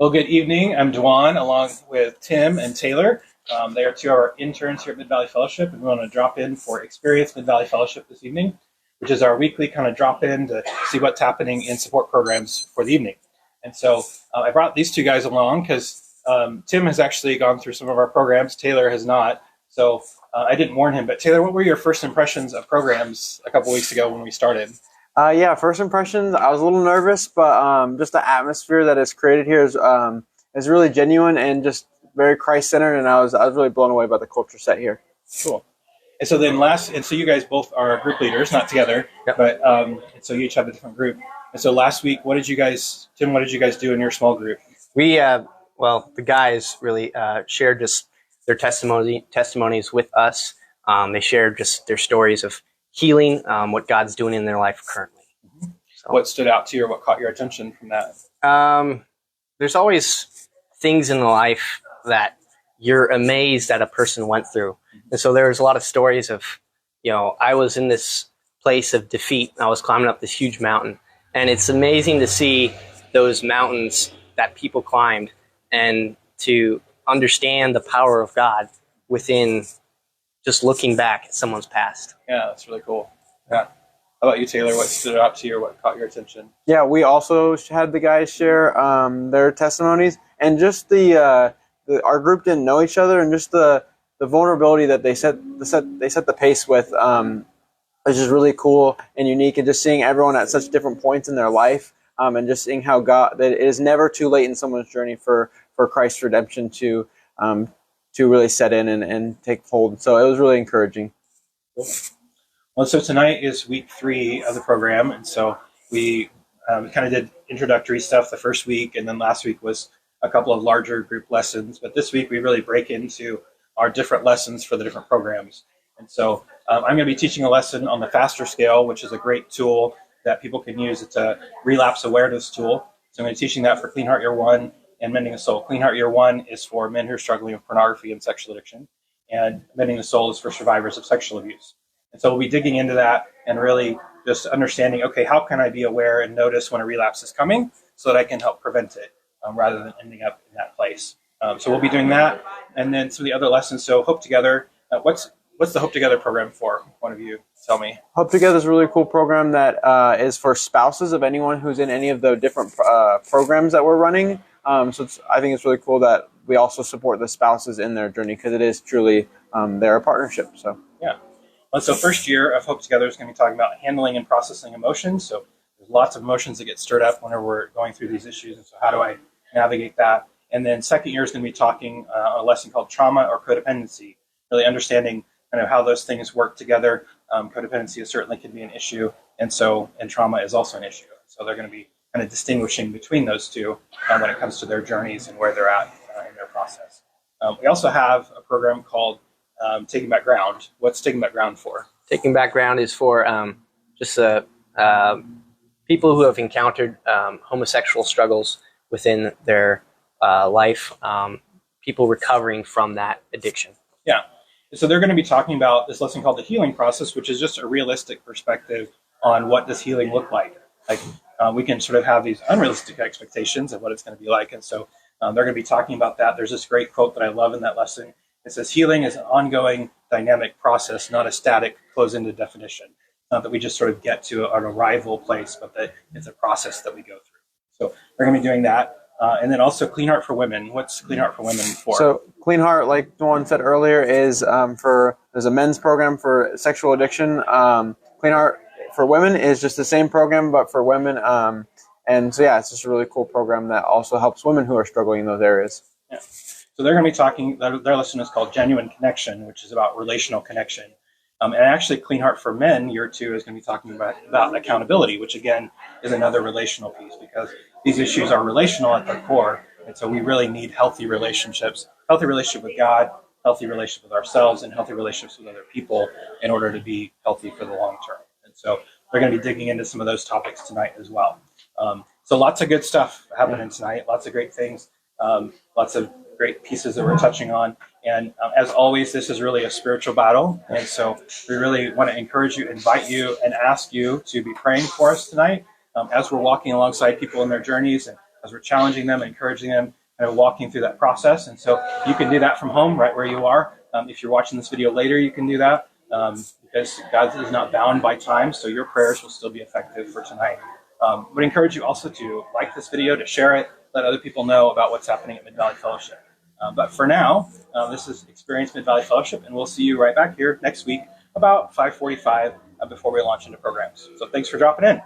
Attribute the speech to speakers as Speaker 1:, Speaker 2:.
Speaker 1: Well, good evening. I'm Dwan, along with Tim and Taylor. They are two of our interns here at Mid-Valley Fellowship, and we want to drop in for Experience Mid-Valley Fellowship this evening, which is our weekly kind of drop in to see what's happening in support programs for the evening. And so I brought these two guys along because Tim has actually gone through some of our programs. Taylor has not. So I didn't warn him. But Taylor, what were your first impressions of programs a couple weeks ago when we started?
Speaker 2: Yeah, first impressions, I was a little nervous, but just the atmosphere that is created here is really genuine and just very Christ-centered, and I was really blown away by the culture set here.
Speaker 1: Cool. And so then so you guys both are group leaders, not together,
Speaker 2: Yep.
Speaker 1: but so you each have a different group. And so last week, Tim, what did you guys do in your small group?
Speaker 3: The guys really shared just their testimonies with us. They shared just their stories of healing, what God's doing in their life currently.
Speaker 1: Mm-hmm. So. What stood out to you or what caught your attention from that?
Speaker 3: There's always things in life that you're amazed that a person went through. And so there's a lot of stories of, I was in this place of defeat. I was climbing up this huge mountain. And it's amazing to see those mountains that people climbed and to understand the power of God within just looking back at someone's past.
Speaker 1: Yeah, that's really cool. Yeah. How about you, Taylor? What stood out to you or what caught your attention?
Speaker 2: Yeah, we also had the guys share their testimonies, and just our group didn't know each other, and just the vulnerability that they set the pace with is just really cool and unique, and just seeing everyone at such different points in their life, and just seeing how God, that it is never too late in someone's journey for Christ's redemption to really set in and take hold. So it was really encouraging.
Speaker 1: Cool. Well, so tonight is week 3 of the program, and so we kind of did introductory stuff the first week, and then last week was a couple of larger group lessons. But this week we really break into our different lessons for the different programs. And so I'm going to be teaching a lesson on the FASTER scale, which is a great tool that people can use. It's a relapse awareness tool. So I'm going to be teaching that for Clean Heart Year 1 and Mending the Soul. Clean Heart Year 1 is for men who are struggling with pornography and sexual addiction, and Mending the Soul is for survivors of sexual abuse. And so we'll be digging into that and really just understanding, okay, how can I be aware and notice when a relapse is coming so that I can help prevent it rather than ending up in that place. So we'll be doing that. And then some of the other lessons. So Hope Together, what's the Hope Together program for? One of you tell me.
Speaker 2: Hope Together is a really cool program that is for spouses of anyone who's in any of the different programs that we're running. So I think it's really cool that we also support the spouses in their journey, because it is truly they're a partnership. So
Speaker 1: yeah. Well, so first year of Hope Together is going to be talking about handling and processing emotions. So there's lots of emotions that get stirred up whenever we're going through these issues. And so how do I navigate that? And then second year is going to be talking a lesson called trauma or codependency, really understanding kind of how those things work together. Codependency certainly can be an issue, and trauma is also an issue. So they're going to be kind of distinguishing between those two when it comes to their journeys and where they're at in their process. We also have a program called Taking Back Ground. What's Taking Back Ground for?
Speaker 3: Taking Back Ground is for just people who have encountered homosexual struggles within their life, people recovering from that addiction.
Speaker 1: Yeah. So they're going to be talking about this lesson called the healing process, which is just a realistic perspective on what does healing look like. Like we can sort of have these unrealistic expectations of what it's going to be like. And so they're going to be talking about that. There's this great quote that I love in that lesson. It says, healing is an ongoing dynamic process, not a static closed-ended definition. Not that we just sort of get to an arrival place, but that it's a process that we go through. So they're going to be doing that. And then also Clean Heart for Women. What's Clean Heart for Women for?
Speaker 2: So Clean Heart, like Dawn said earlier, is there's a men's program for sexual addiction. Clean Heart for Women is just the same program, but for women. And so, yeah, it's just a really cool program that also helps women who are struggling in those areas.
Speaker 1: Yeah. So they're going to be talking, their lesson is called Genuine Connection, which is about relational connection. And actually Clean Heart for Men, year 2, is going to be talking about accountability, which again is another relational piece, because these issues are relational at their core. And so we really need healthy relationships, healthy relationship with God, healthy relationship with ourselves, and healthy relationships with other people in order to be healthy for the long term. And so they're going to be digging into some of those topics tonight as well. So lots of good stuff happening tonight, lots of great things, lots of great pieces that we're touching on. And as always, this is really a spiritual battle. And so we really want to encourage you, invite you, and ask you to be praying for us tonight as we're walking alongside people in their journeys and as we're challenging them, encouraging them, kind of walking through that process. And so you can do that from home, right where you are. If you're watching this video later, you can do that because God is not bound by time, so your prayers will still be effective for tonight. Would encourage you also to like this video, to share it, let other people know about what's happening at Mid-Valley Fellowship. But for now, this is Experience Mid-Valley Fellowship, and we'll see you right back here next week about 5:45 before we launch into programs. So thanks for dropping in.